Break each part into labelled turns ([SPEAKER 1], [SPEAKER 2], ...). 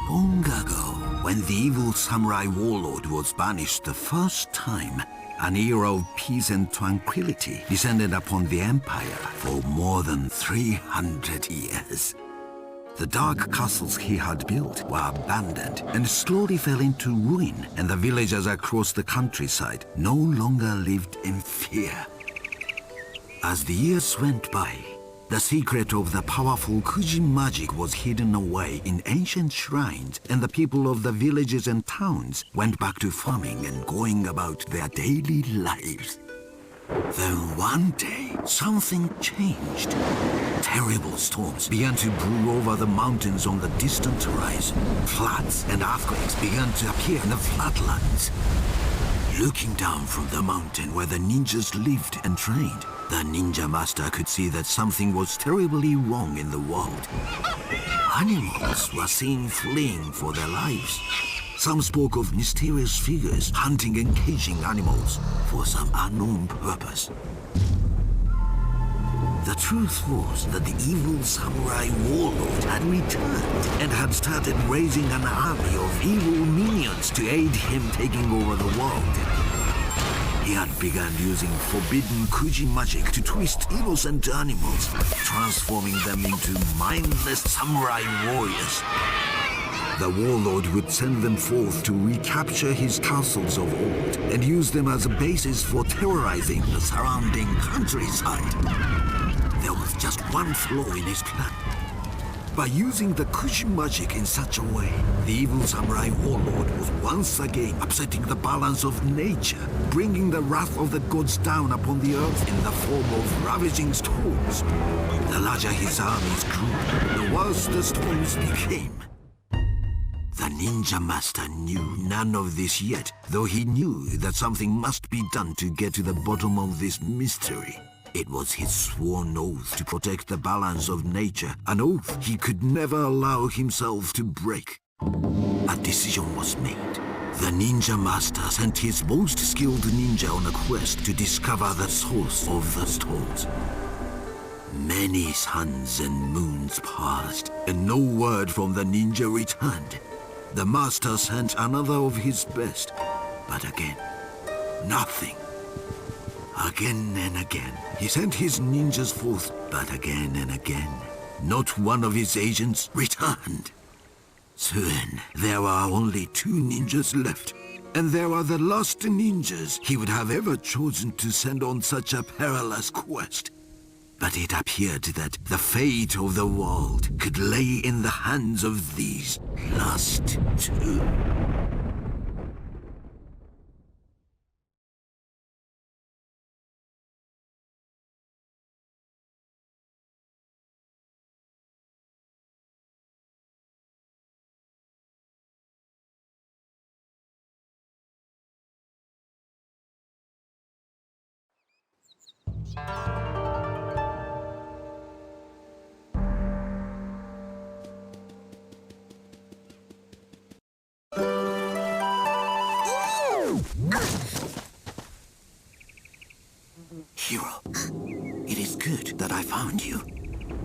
[SPEAKER 1] Long ago, when the evil samurai warlord was banished the first time, an era of peace and tranquility descended upon the empire for more than 300 years. The dark castles he had built were abandoned and slowly fell into ruin, and the villagers across the countryside no longer lived in fear. As the years went by, the secret of the powerful Kuji magic was hidden away in ancient shrines, and the people of the villages and towns went back to farming and going about their daily lives. Then one day, something changed. Terrible storms began to brew over the mountains on the distant horizon. Floods and earthquakes began to appear in the flatlands. Looking down from the mountain where the ninjas lived and trained, the ninja master could see that something was terribly wrong in the world. Animals were seen fleeing for their lives. Some spoke of mysterious figures hunting and caging animals for some unknown purpose. The truth was that the evil samurai warlord had returned and had started raising an army of evil minions to aid him taking over the world. He had begun using forbidden Kuji magic to twist innocent animals, transforming them into mindless samurai warriors. The warlord would send them forth to recapture his castles of old and use them as a basis for terrorizing the surrounding countryside. There was just one flaw in his plan. By using the Kuji magic in such a way, the evil samurai warlord was once again upsetting the balance of nature, bringing the wrath of the gods down upon the earth in the form of ravaging storms. The larger his armies grew, the worse the storms became. The ninja master knew none of this yet, though he knew that something must be done to get to the bottom of this mystery. It was his sworn oath to protect the balance of nature, an oath he could never allow himself to break. A decision was made. The ninja master sent his most skilled ninja on a quest to discover the source of the storms. Many suns and moons passed, and no word from the ninja returned. The master sent another of his best, but again, nothing. Again and again, he sent his ninjas forth, but again and again, not one of his agents returned. Soon, there were only 2 ninjas left, and they were the last ninjas he would have ever chosen to send on such a perilous quest. But it appeared that the fate of the world could lay in the hands of these last 2. Hero, it is good that I found you.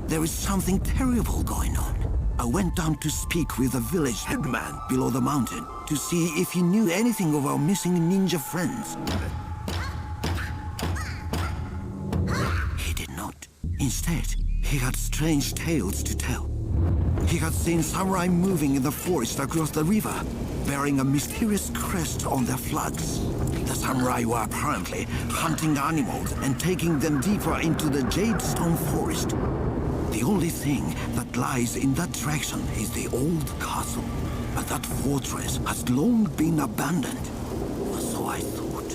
[SPEAKER 1] There is something terrible going on. I went down to speak with the village headman below the mountain to see if he knew anything of our missing ninja friends. He did not. Instead, he had strange tales to tell. He had seen samurai moving in the forest across the river, bearing a mysterious crest on their flags. The samurai were apparently hunting animals and taking them deeper into the Jadestone forest. The only thing that lies in that direction is the old castle, but that fortress has long been abandoned. So I thought.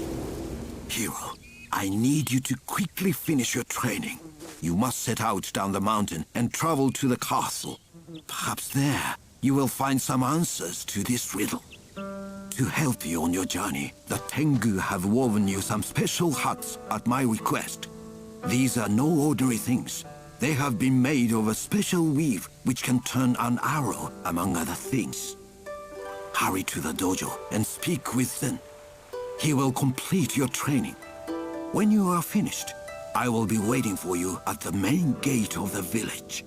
[SPEAKER 1] Hero, I need you to quickly finish your training. You must set out down the mountain and travel to the castle. Perhaps there you will find some answers to this riddle. To help you on your journey, the Tengu have woven you some special huts at my request. These are no ordinary things. They have been made of a special weave which can turn an arrow, among other things. Hurry to the dojo and speak with Zen. He will complete your training. When you are finished, I will be waiting for you at the main gate of the village.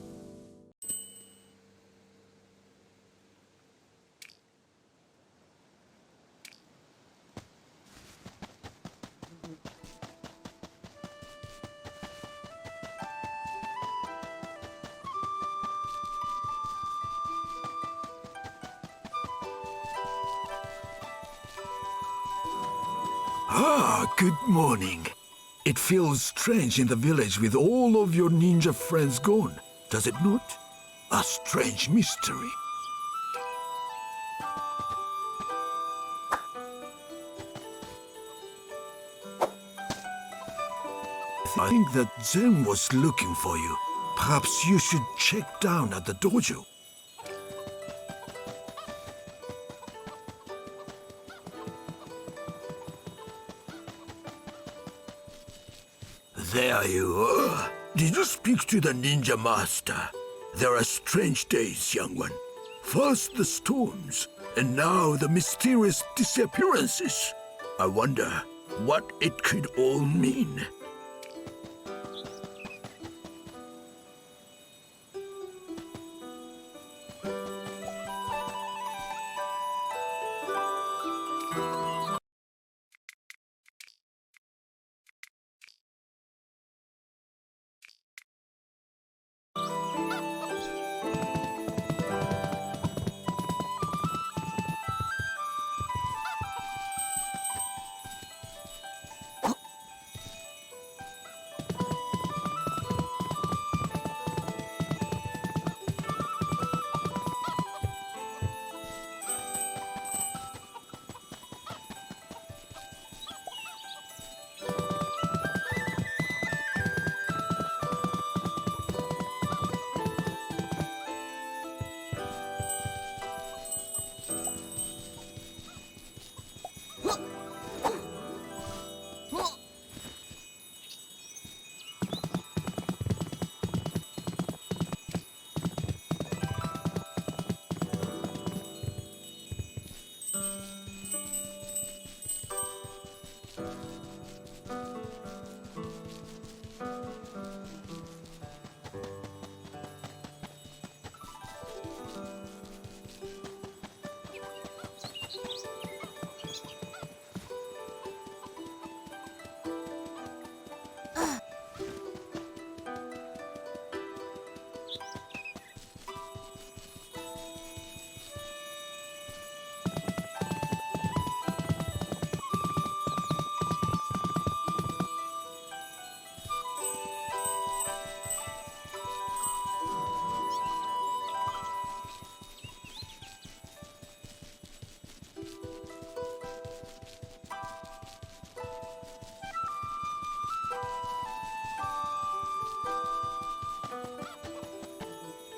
[SPEAKER 2] Ah, good morning. It feels strange in the village with all of your ninja friends gone, does it not? A strange mystery. I think that Zen was looking for you. Perhaps you should check down at the dojo. There you are. Did you speak to the ninja master? There are strange days, young one. First the storms, and now the mysterious disappearances. I wonder what it could all mean.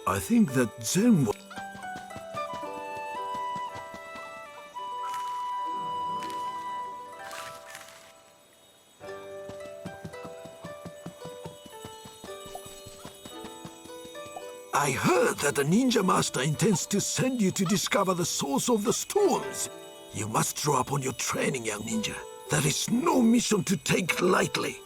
[SPEAKER 2] I think that Zen was... I heard that the Ninja Master intends to send you to discover the source of the storms. You must draw up on your training, young ninja. That is no mission to take lightly.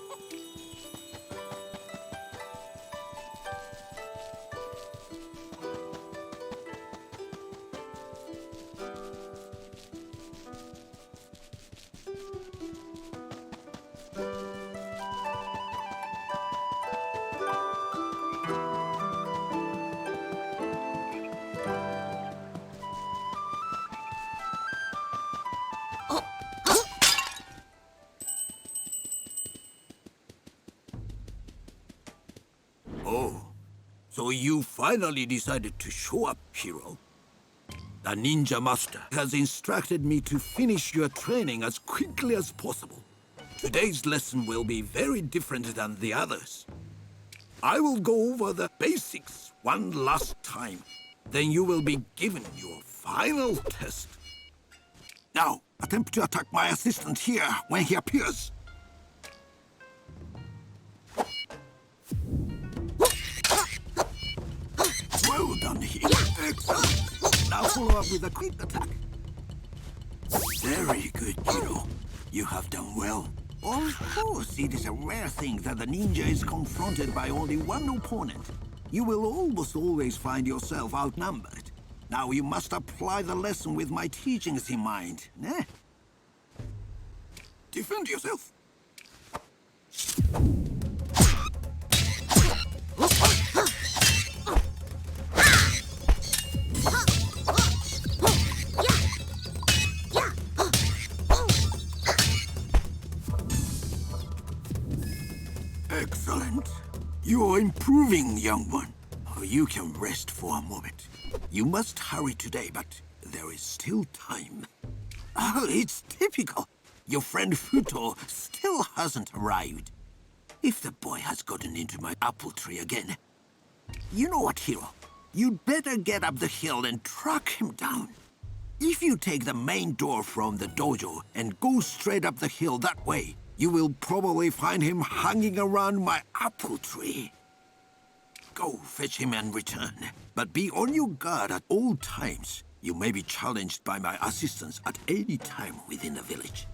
[SPEAKER 2] So you finally decided to show up, hero. The ninja master has instructed me to finish your training as quickly as possible. Today's lesson will be very different than the others. I will go over the basics one last time. Then you will be given your final test. Now, attempt to attack my assistant here when he appears. Well done, hero. Excellent. Now follow up with a quick attack. Very good, hero. You have done well. Of course, it is a rare thing that the ninja is confronted by only one opponent. You will almost always find yourself outnumbered. Now you must apply the lesson with my teachings in mind, eh? Defend yourself. Excellent. You're improving, young one. You can rest for a moment. You must hurry today, but there is still time. Oh, it's typical. Your friend Futo still hasn't arrived. If the boy has gotten into my apple tree again... You know what, hero? You'd better get up the hill and track him down. If you take the main door from the dojo and go straight up the hill that way, you will probably find him hanging around my apple tree. Go fetch him and return. But be on your guard at all times. You may be challenged by my assistants at any time within the village.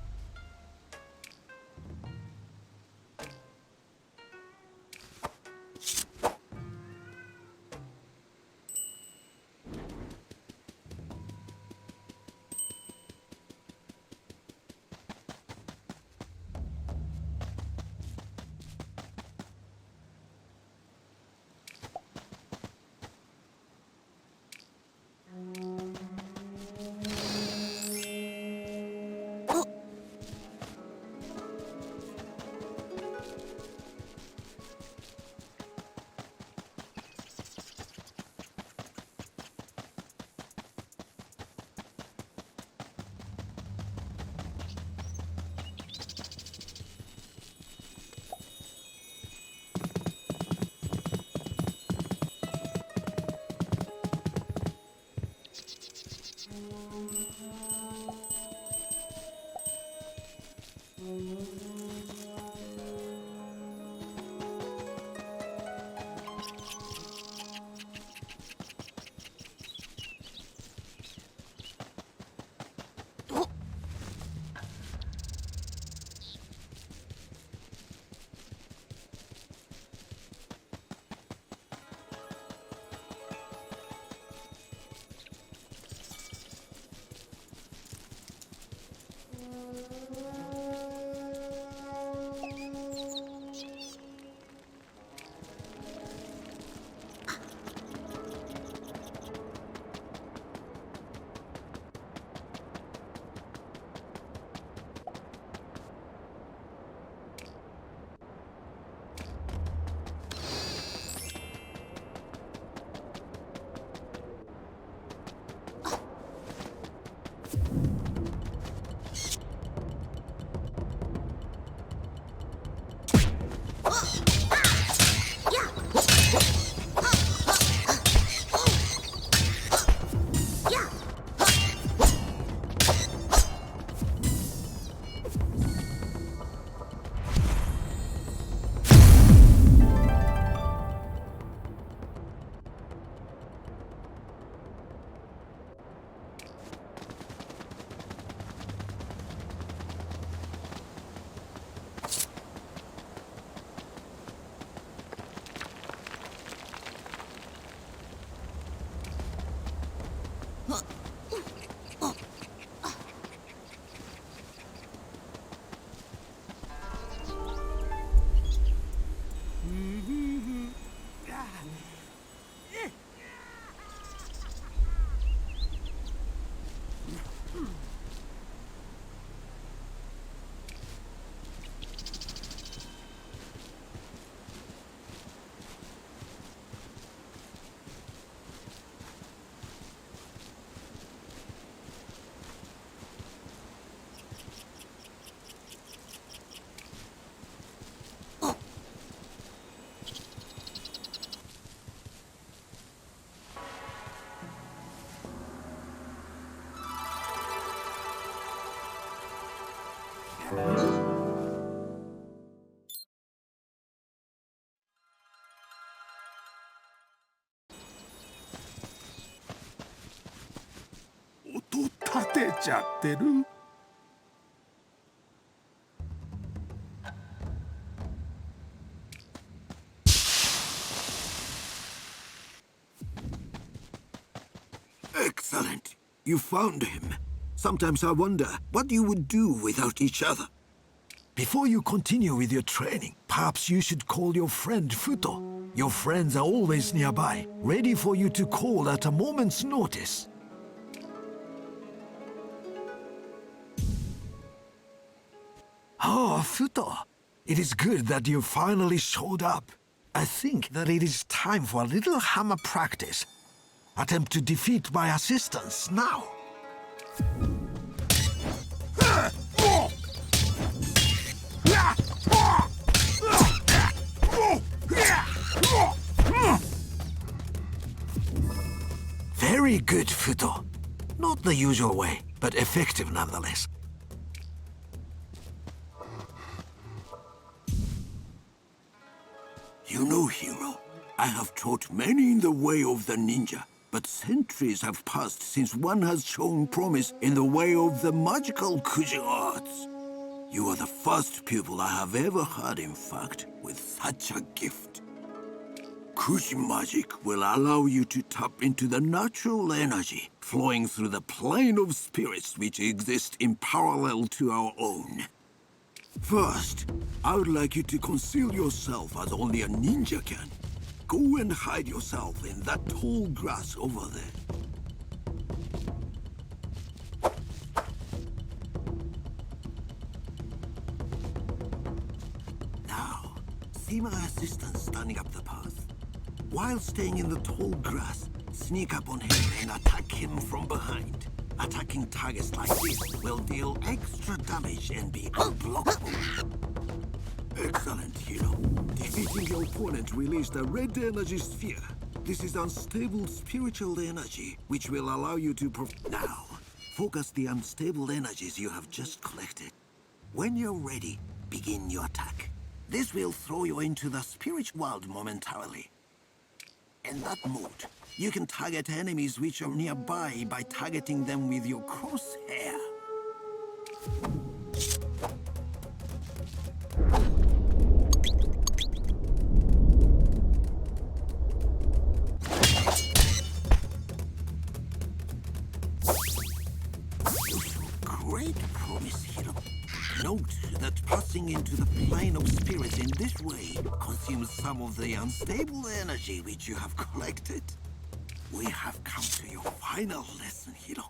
[SPEAKER 2] 出ちゃってる。
[SPEAKER 1] Excellent. You found him. Sometimes I wonder what you would do without each other. Before you continue with your training, perhaps you should call your friend Futo. Your friends are always nearby, ready for you to call at a moment's notice. Oh, Futo. It is good that you finally showed up. I think that it is time for a little hammer practice. Attempt to defeat my assistants now. Very good, Futo. Not the usual way, but effective nonetheless. You know, hero, I have taught many in the way of the ninja, but centuries have passed since one has shown promise in the way of the magical Kuji arts. You are the first pupil I have ever had, in fact, with such a gift. Kuji magic will allow you to tap into the natural energy flowing through the plane of spirits which exist in parallel to our own. First, I would like you to conceal yourself as only a ninja can. Go and hide yourself in that tall grass over there. Now, see my assistant standing up the path. While staying in the tall grass, sneak up on him and attack him from behind. Attacking targets like this will deal extra damage and be unblockable. Excellent, hero. Defeating your opponent released a red energy sphere. This is unstable spiritual energy, which will allow you to Now, focus the unstable energies you have just collected. When you're ready, begin your attack. This will throw you into the spirit world momentarily. In that mode, you can target enemies which are nearby by targeting them with your crosshair. You show great promise, hero. Note that passing into the plane of spirits in this way consumes some of the unstable energy which you have collected. We have come to your final lesson, hero.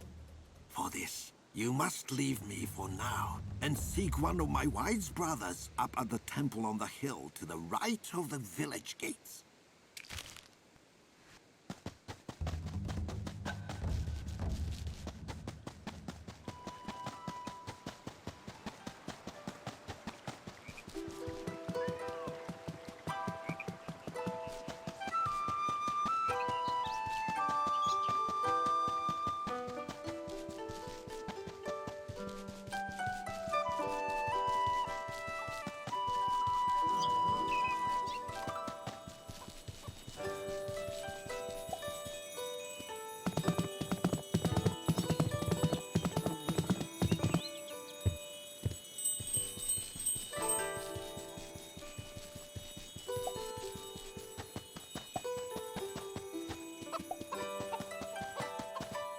[SPEAKER 1] For this, you must leave me for now and seek one of my wise brothers up at the temple on the hill to the right of the village gates.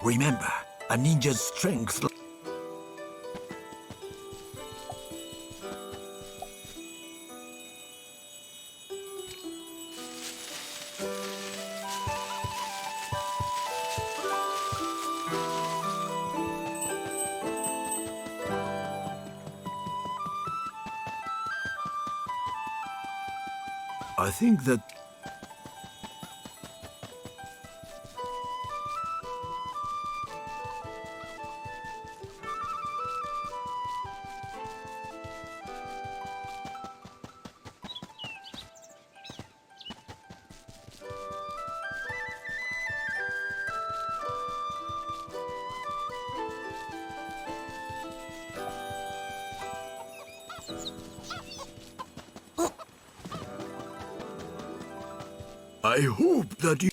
[SPEAKER 1] Remember, a ninja's strength... I think that... I hope that you...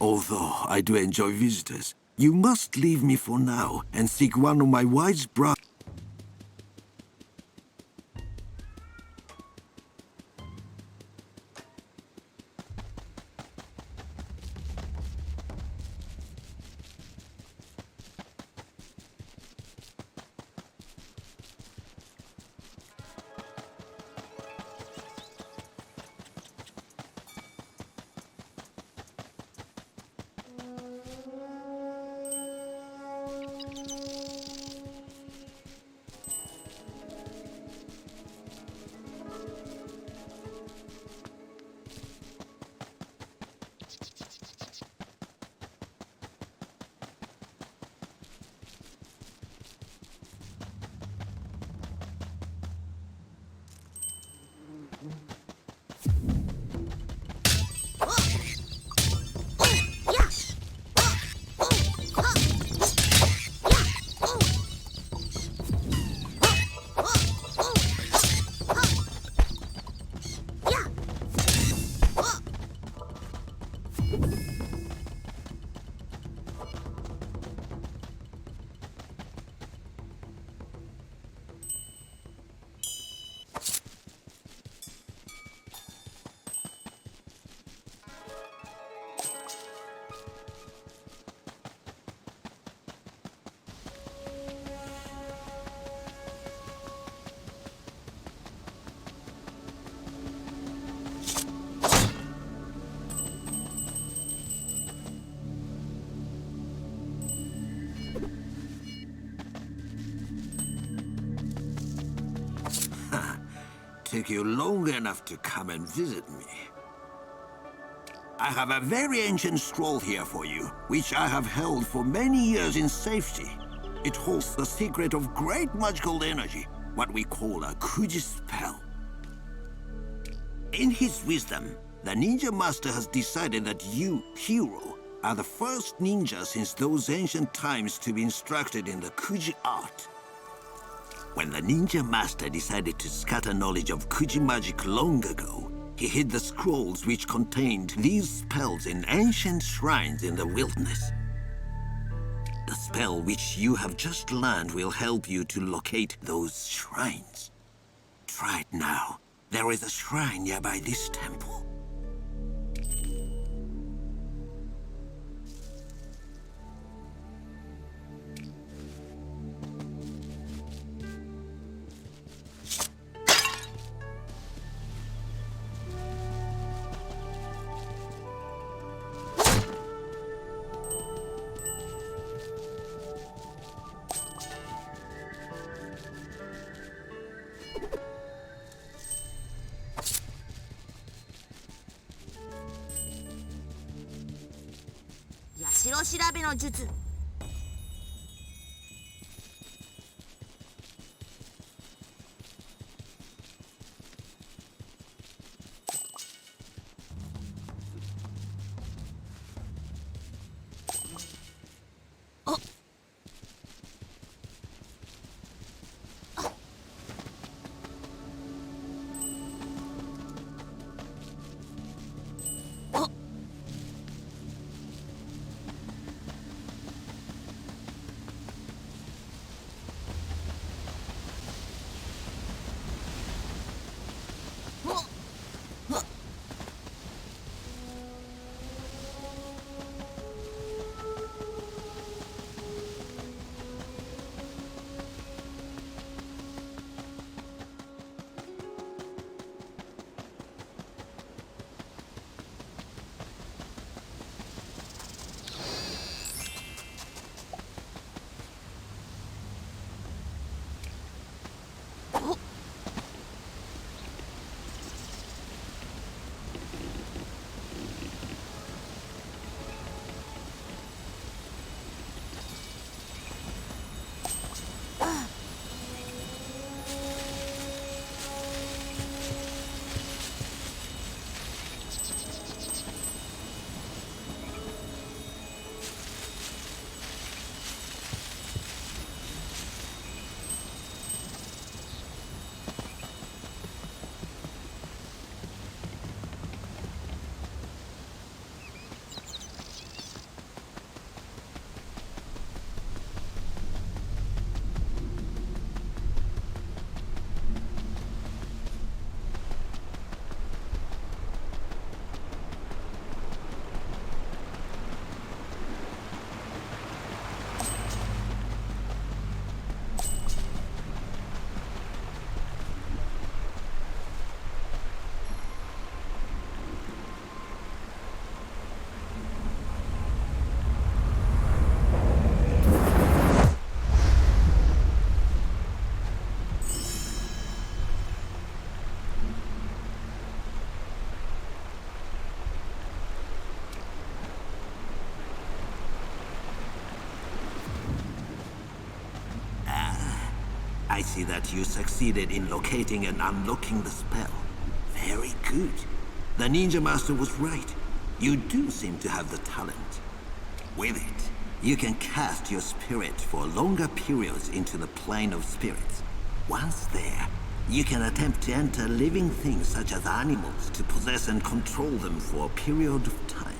[SPEAKER 1] Although I do enjoy visitors, you must leave me for now and seek one of my wise brothers. Took you long enough to come and visit me. I have a very ancient scroll here for you, which I have held for many years in safety. It holds the secret of great magical energy, what we call a Kuji spell. In his wisdom, the Ninja Master has decided that you, Hero, are the first ninja since those ancient times to be instructed in the Kuji art. When the Ninja Master decided to scatter knowledge of Kuji magic long ago, he hid the scrolls which contained these spells in ancient shrines in the wilderness. The spell which you have just learned will help you to locate those shrines. Try it now. There is a shrine nearby this temple. I see that you succeeded in locating and unlocking the spell. Very good. The Ninja Master was right. You do seem to have the talent. With it, you can cast your spirit for longer periods into the plane of spirits. Once there, you can attempt to enter living things such as animals to possess and control them for a period of time.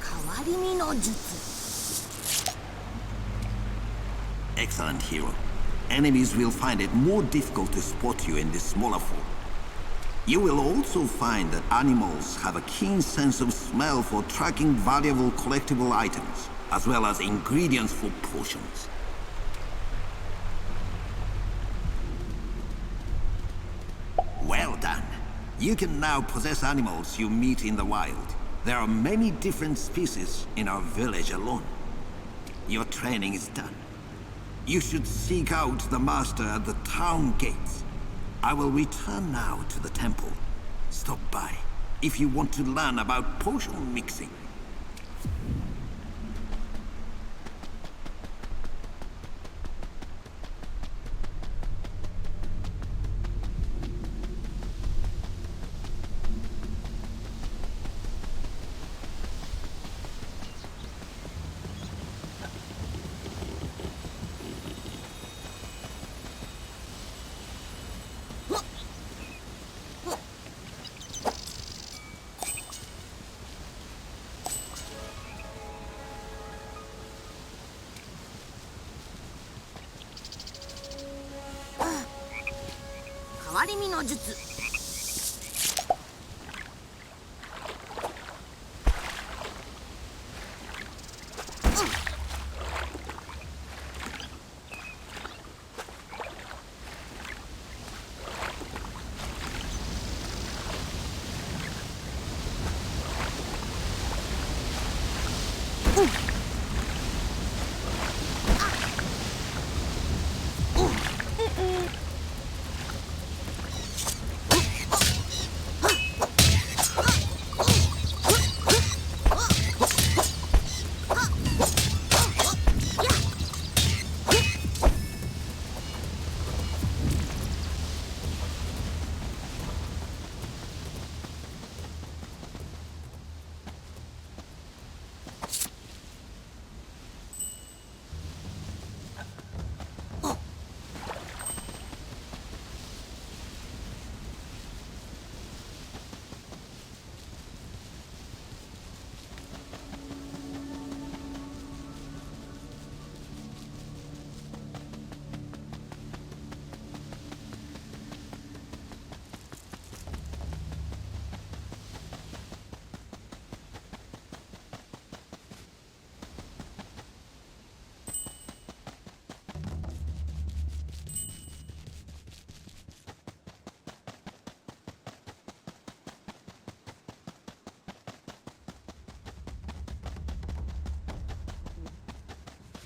[SPEAKER 3] 変わり身の術
[SPEAKER 1] Excellent, hero. Enemies will find it more difficult to spot you in this smaller form. You will also find that animals have a keen sense of smell for tracking valuable collectible items, as well as ingredients for potions. Well done. You can now possess animals you meet in the wild. There are many different species in our village alone. Your training is done. You should seek out the master at the town gates. I will return now to the temple. Stop by if you want to learn about potion mixing.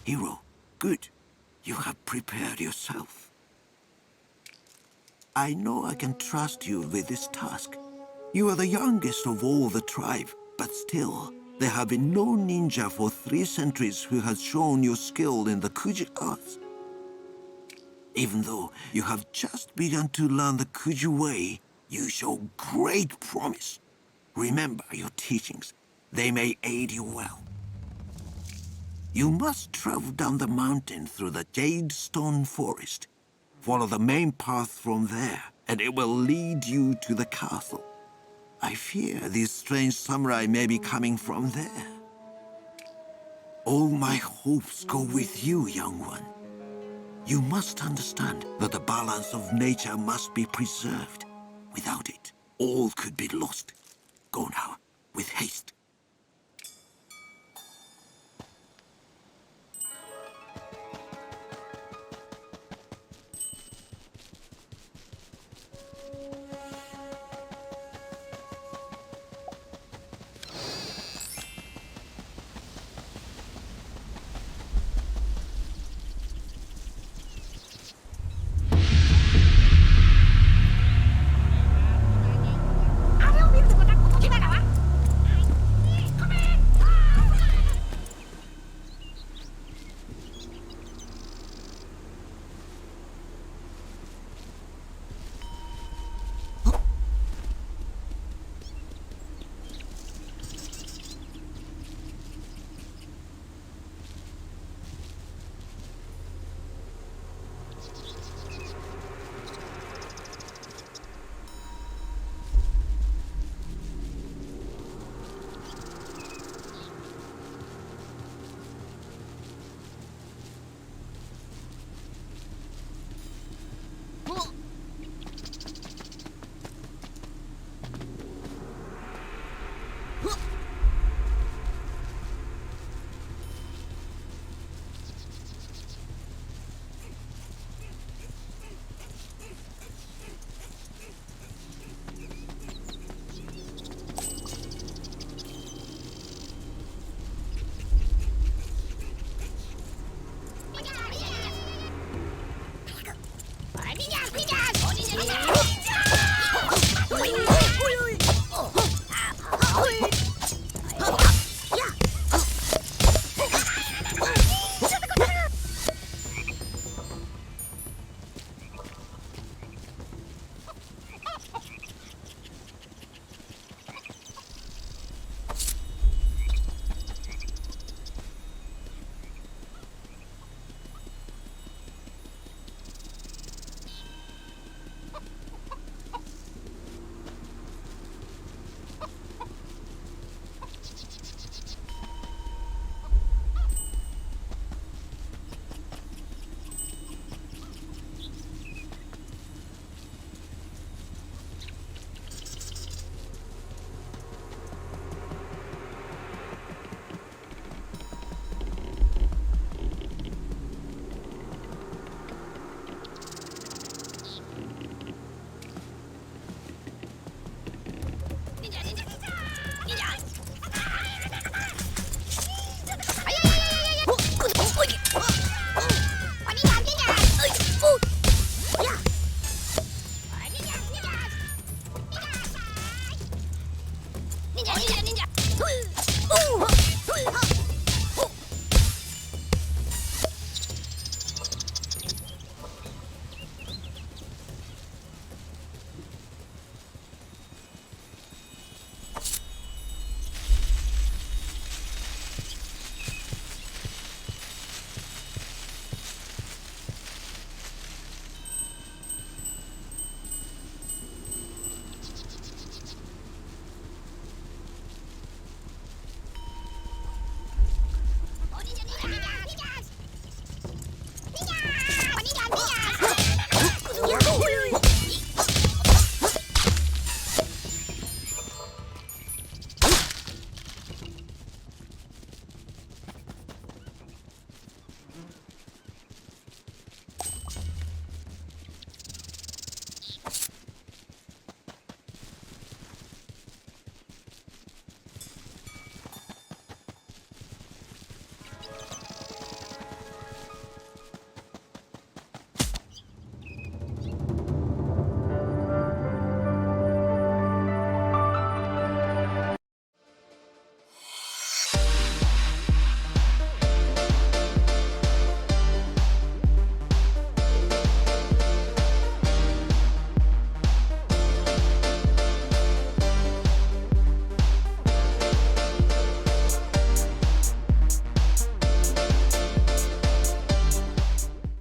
[SPEAKER 1] Hero, good. You have prepared yourself. I know I can trust you with this task. You are the youngest of all the tribe, but still, there have been no ninja for 3 centuries who has shown your skill in the Kuji arts. Even though you have just begun to learn the Kuji way, you show great promise. Remember your teachings. They may aid you well. You must travel down the mountain through the Jade Stone Forest. Follow the main path from there, and it will lead you to the castle. I fear these strange samurai may be coming from there. All my hopes go with you, young one. You must understand that the balance of nature must be preserved. Without it, all could be lost. Go now, with haste.
[SPEAKER 3] ふっ